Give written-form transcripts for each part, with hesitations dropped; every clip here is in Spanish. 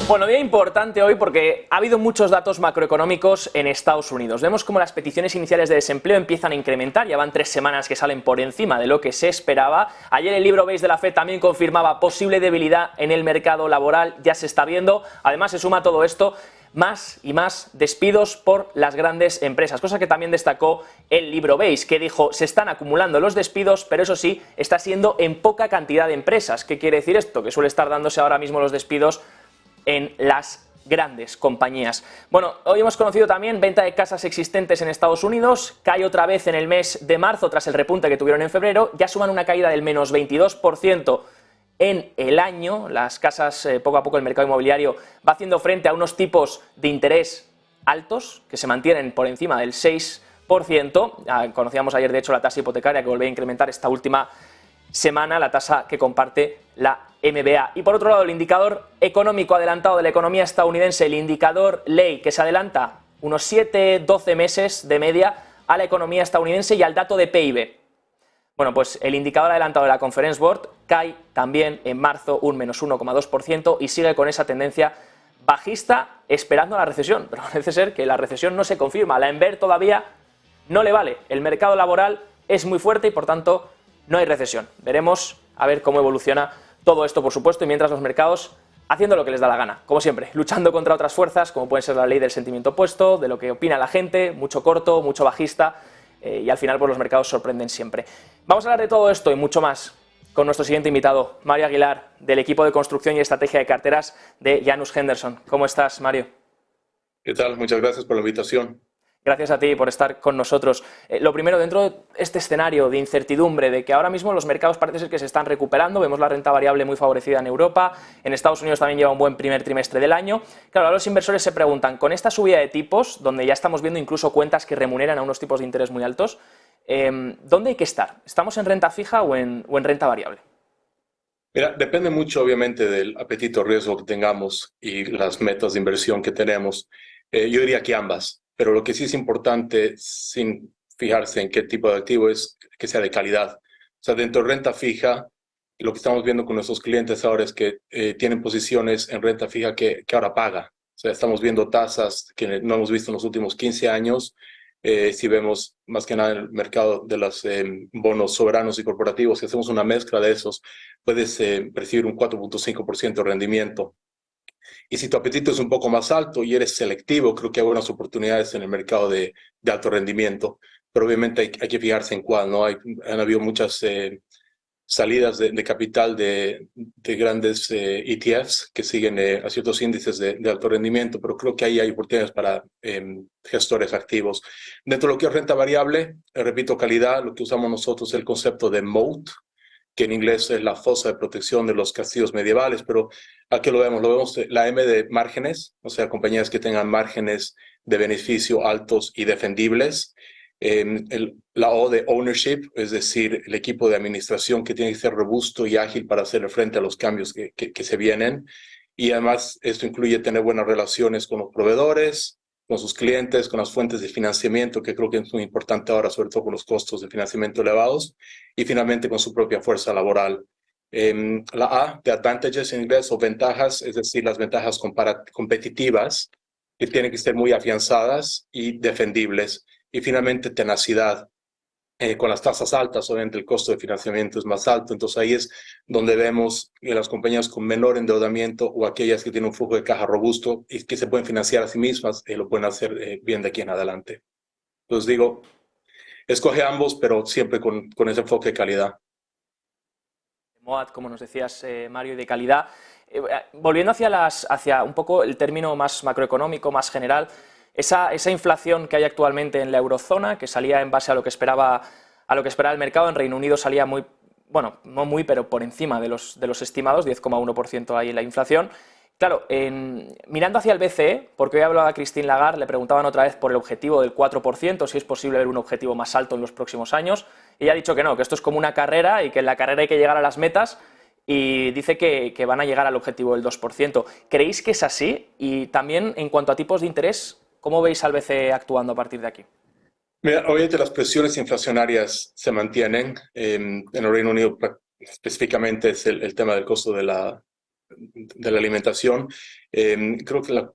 Bueno, día importante hoy porque ha habido muchos datos macroeconómicos en Estados Unidos. Vemos cómo las peticiones iniciales de desempleo empiezan a incrementar. Ya van 3 semanas que salen por encima de lo que se esperaba. Ayer el libro Base de la Fed también confirmaba posible debilidad en el mercado laboral. Ya se está viendo. Además, se suma a todo esto más y más despidos por las grandes empresas, cosa que también destacó el libro Base, que dijo: se están acumulando los despidos, pero eso sí, está siendo en poca cantidad de empresas. ¿Qué quiere decir esto? Que suele estar dándose ahora mismo los despidos en las grandes compañías. Bueno, hoy hemos conocido también venta de casas existentes en Estados Unidos, cae otra vez en el mes de marzo tras el repunte que tuvieron en febrero, ya suman una caída del menos 22% en el año. Las casas, poco a poco el mercado inmobiliario va haciendo frente a unos tipos de interés altos que se mantienen por encima del 6%. Conocíamos ayer de hecho la tasa hipotecaria que volvió a incrementar esta última semana, la tasa que comparte la MBA. Y por otro lado, el indicador económico adelantado de la economía estadounidense, el indicador ley, que se adelanta unos 7-12 meses de media a la economía estadounidense y al dato de PIB. Bueno, pues el indicador adelantado de la Conference Board cae también en marzo un menos 1,2% y sigue con esa tendencia bajista esperando la recesión. Pero parece ser que la recesión no se confirma. La Enver todavía no le vale. El mercado laboral es muy fuerte y por tanto no hay recesión. Veremos a ver cómo evoluciona todo esto, por supuesto, y mientras los mercados haciendo lo que les da la gana, como siempre, luchando contra otras fuerzas, como puede ser la ley del sentimiento opuesto, de lo que opina la gente, mucho corto, mucho bajista, y al final pues los mercados sorprenden siempre. Vamos a hablar de todo esto y mucho más con nuestro siguiente invitado, Mario Aguilar, del equipo de construcción y estrategia de carteras de Janus Henderson. ¿Cómo estás, Mario? ¿Qué tal? Muchas gracias por la invitación. Gracias a ti por estar con nosotros. Lo primero, dentro de este escenario de incertidumbre, de que ahora mismo los mercados parece ser que se están recuperando, vemos la renta variable muy favorecida en Europa, en Estados Unidos también lleva un buen primer trimestre del año. Claro, ahora los inversores se preguntan, con esta subida de tipos, donde ya estamos viendo incluso cuentas que remuneran a unos tipos de interés muy altos, ¿dónde hay que estar? ¿Estamos en renta fija o en renta variable? Mira, depende mucho obviamente del apetito riesgo que tengamos y las metas de inversión que tenemos. Yo diría que ambas, pero lo que sí es importante, sin fijarse en qué tipo de activo, es que sea de calidad. O sea, dentro de renta fija, lo que estamos viendo con nuestros clientes ahora es que tienen posiciones en renta fija que ahora paga. O sea, estamos viendo tasas que no hemos visto en los últimos 15 años. Si vemos más que nada en el mercado de los bonos soberanos y corporativos, si hacemos una mezcla de esos, puedes recibir un 4,5% de rendimiento. Y si tu apetito es un poco más alto y eres selectivo, creo que hay buenas oportunidades en el mercado de alto rendimiento, pero obviamente hay que fijarse en cuál, ¿no? Han habido muchas salidas de capital de grandes ETFs que siguen a ciertos índices de alto rendimiento, pero creo que ahí hay oportunidades para gestores activos. Dentro de lo que es renta variable, repito, calidad, lo que usamos nosotros es el concepto de moat, que en inglés es la fosa de protección de los castillos medievales, pero aquí lo vemos la M de márgenes, o sea, compañías que tengan márgenes de beneficio altos y defendibles. La O de ownership, es decir, el equipo de administración que tiene que ser robusto y ágil para hacer frente a los cambios que se vienen. Y además esto incluye tener buenas relaciones con los proveedores, con sus clientes, con las fuentes de financiamiento, que creo que es muy importante ahora, sobre todo con los costos de financiamiento elevados, y finalmente con su propia fuerza laboral. La A de advantages en inglés o ventajas, es decir, las ventajas competitivas, que tienen que ser muy afianzadas y defendibles. Y finalmente tenacidad. Con las tasas altas, obviamente el costo de financiamiento es más alto, entonces ahí es donde vemos que las compañías con menor endeudamiento o aquellas que tienen un flujo de caja robusto y que se pueden financiar a sí mismas, lo pueden hacer bien de aquí en adelante. Entonces digo, escoge ambos, pero siempre con ese enfoque de calidad. MOAT, como nos decías, Mario, y de calidad. Volviendo hacia un poco el término más macroeconómico, más general, esa inflación que hay actualmente en la eurozona, que salía en base a lo que esperaba el mercado, en Reino Unido salía muy, bueno, no muy, pero por encima de los estimados, 10,1% hay en la inflación. Claro, mirando hacia el BCE, porque hoy hablaba Christine Lagarde, le preguntaban otra vez por el objetivo del 4%, si es posible ver un objetivo más alto en los próximos años, y ella ha dicho que no, que esto es como una carrera y que en la carrera hay que llegar a las metas, y dice que van a llegar al objetivo del 2%. ¿Creéis que es así? Y también, en cuanto a tipos de interés, ¿cómo veis al BCE actuando a partir de aquí? Mira, obviamente las presiones inflacionarias se mantienen. En el Reino Unido específicamente es el tema del costo de la alimentación. Creo que la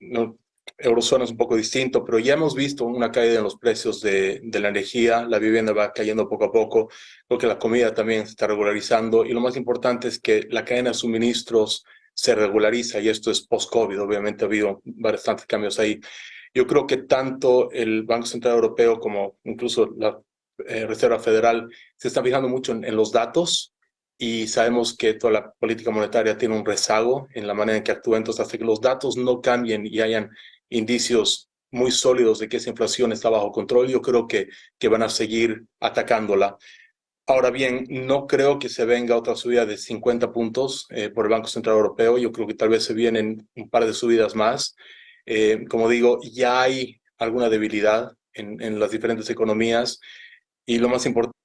eurozona es un poco distinto, pero ya hemos visto una caída en los precios de la energía, la vivienda va cayendo poco a poco, creo que la comida también se está regularizando y lo más importante es que la cadena de suministros se regulariza y esto es post-COVID, obviamente ha habido bastantes cambios ahí. Yo creo que tanto el Banco Central Europeo como incluso la Reserva Federal se están fijando mucho en los datos y sabemos que toda la política monetaria tiene un rezago en la manera en que actúa. Entonces, hasta que los datos no cambien y hayan indicios muy sólidos de que esa inflación está bajo control, yo creo que van a seguir atacándola. Ahora bien, no creo que se venga otra subida de 50 puntos por el Banco Central Europeo. Yo creo que tal vez se vienen un par de subidas más. Como digo, ya hay alguna debilidad en las diferentes economías y lo más importante,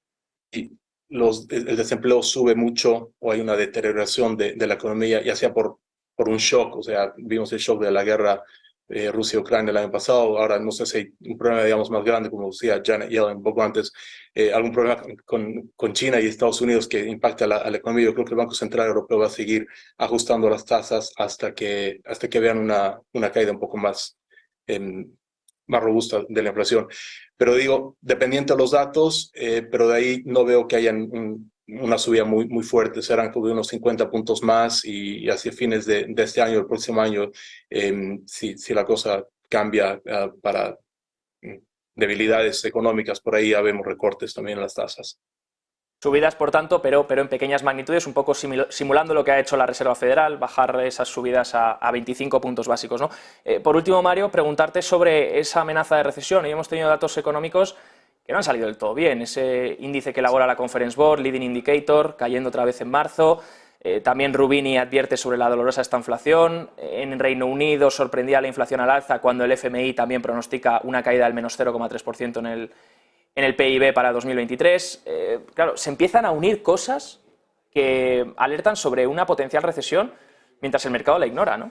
el desempleo sube mucho o hay una deterioración de la economía, ya sea por un shock, o sea, vimos el shock de la guerra Rusia-Ucrania el año pasado, ahora no sé si hay un problema, digamos, más grande, como decía Janet Yellen un poco antes, algún problema con China y Estados Unidos que impacta a la economía. Yo creo que el Banco Central Europeo va a seguir ajustando las tasas hasta que vean una caída un poco más robusta de la inflación. Pero digo, dependiente de los datos, pero de ahí no veo que hayan una subida muy fuerte, serán como de unos 50 puntos más y hacia fines de este año, el próximo año, si la cosa cambia para debilidades económicas, por ahí ya vemos recortes también en las tasas. Subidas, por tanto, pero en pequeñas magnitudes, un poco simulando lo que ha hecho la Reserva Federal, bajar esas subidas a 25 puntos básicos, ¿no? Por último, Mario, preguntarte sobre esa amenaza de recesión. Y hemos tenido datos económicos que no han salido del todo bien. Ese índice que elabora la Conference Board, Leading Indicator, cayendo otra vez en marzo. También Rubini advierte sobre la dolorosa estanflación. En Reino Unido sorprendía la inflación al alza cuando el FMI también pronostica una caída del menos 0,3% en el PIB para 2023. Claro, se empiezan a unir cosas que alertan sobre una potencial recesión mientras el mercado la ignora, ¿no?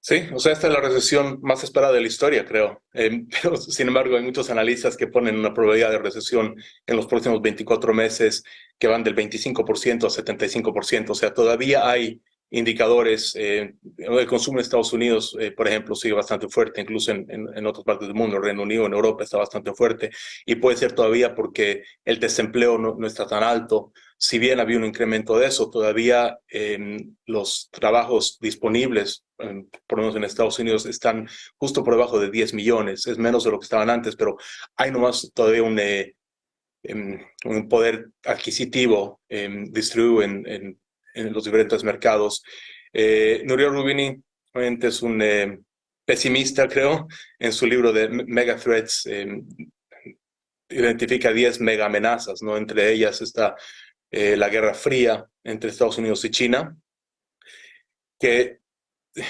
Sí, o sea, esta es la recesión más esperada de la historia, creo. Pero, sin embargo, hay muchos analistas que ponen una probabilidad de recesión en los próximos 24 meses que van del 25% a 75%. O sea, todavía hay indicadores. El consumo en Estados Unidos, por ejemplo, sigue bastante fuerte, incluso en otras partes del mundo. El Reino Unido, en Europa, está bastante fuerte. Y puede ser todavía porque el desempleo no está tan alto. Si bien había un incremento de eso, todavía los trabajos disponibles, por lo menos en Estados Unidos, están justo por debajo de 10 millones. Es menos de lo que estaban antes, pero hay nomás todavía un poder adquisitivo distribuido en los diferentes mercados. Nouriel Roubini obviamente es un pesimista, creo, en su libro de Mega Threats. Identifica 10 mega amenazas, ¿no? Entre ellas está la Guerra Fría entre Estados Unidos y China, que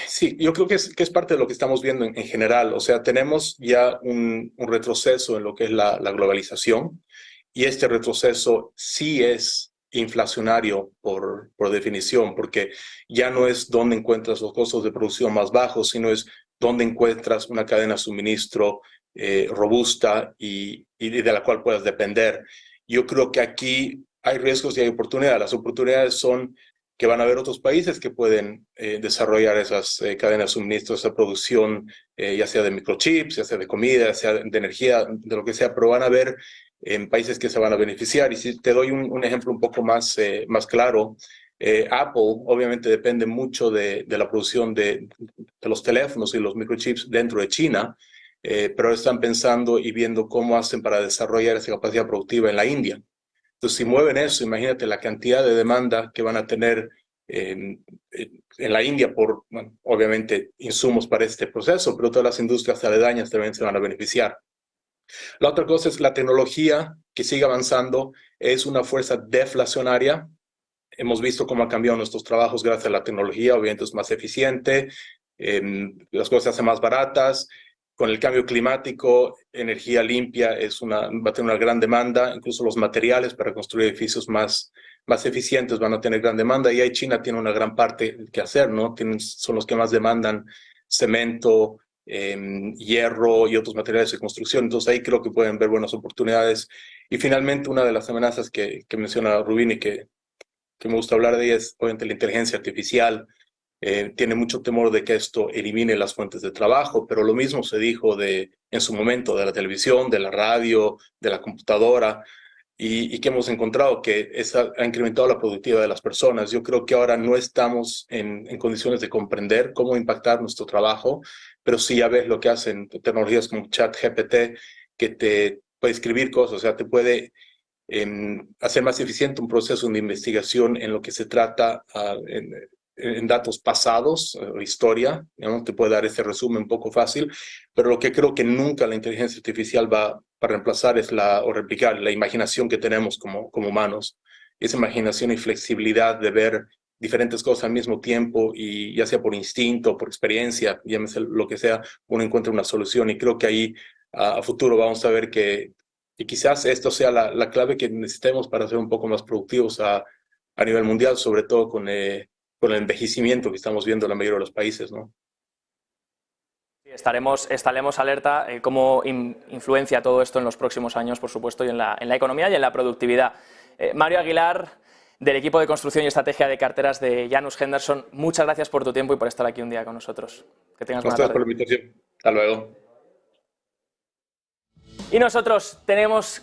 sí, yo creo que es parte de lo que estamos viendo en general. O sea, tenemos ya un retroceso en lo que es la globalización y este retroceso sí es inflacionario por definición, porque ya no es dónde encuentras los costos de producción más bajos, sino es dónde encuentras una cadena de suministro robusta y de la cual puedas depender. Yo creo que aquí hay riesgos y hay oportunidades. Las oportunidades son que van a haber otros países que pueden desarrollar esas cadenas de suministro, esa producción, ya sea de microchips, ya sea de comida, ya sea de energía, de lo que sea, pero van a haber países que se van a beneficiar. Y si te doy un ejemplo un poco más claro, Apple obviamente depende mucho de la producción de los teléfonos y los microchips dentro de China, pero están pensando y viendo cómo hacen para desarrollar esa capacidad productiva en la India. Entonces, si mueven eso, imagínate la cantidad de demanda que van a tener en la India por, bueno, obviamente, insumos para este proceso, pero todas las industrias aledañas también se van a beneficiar. La otra cosa es la tecnología que sigue avanzando, es una fuerza deflacionaria. Hemos visto cómo ha cambiado nuestros trabajos gracias a la tecnología, obviamente es más eficiente, las cosas se hacen más baratas. Con el cambio climático, energía limpia va a tener una gran demanda, incluso los materiales para construir edificios más eficientes van a tener gran demanda y ahí China tiene una gran parte que hacer, ¿no? Son los que más demandan cemento, hierro y otros materiales de construcción, entonces ahí creo que pueden ver buenas oportunidades. Y finalmente, una de las amenazas que menciona Rubini, que que me gusta hablar de ella es obviamente la inteligencia artificial. Tiene mucho temor de que esto elimine las fuentes de trabajo, pero lo mismo se dijo en su momento de la televisión, de la radio, de la computadora, y que hemos encontrado que ha incrementado la productividad de las personas. Yo creo que ahora no estamos en condiciones de comprender cómo impactar nuestro trabajo, pero sí ya ves lo que hacen tecnologías como ChatGPT, que te puede escribir cosas, o sea, te puede hacer más eficiente un proceso de investigación en lo que se trata en datos pasados, o historia, ¿no? Te puede dar ese resumen un poco fácil, pero lo que creo que nunca la inteligencia artificial va a reemplazar o replicar la imaginación que tenemos como humanos, esa imaginación y flexibilidad de ver diferentes cosas al mismo tiempo y ya sea por instinto, por experiencia, llámese lo que sea, uno encuentra una solución y creo que ahí a futuro vamos a ver que y quizás esto sea la clave que necesitemos para ser un poco más productivos a nivel mundial, sobre todo con el envejecimiento que estamos viendo en la mayoría de los países, ¿no? Sí, estaremos alerta cómo influencia todo esto en los próximos años, por supuesto, y en la economía y en la productividad. Mario Aguilar, del equipo de construcción y estrategia de carteras de Janus Henderson, muchas gracias por tu tiempo y por estar aquí un día con nosotros. Que tengas buena Gracias por tarde. la invitación. Hasta luego. Y nosotros tenemos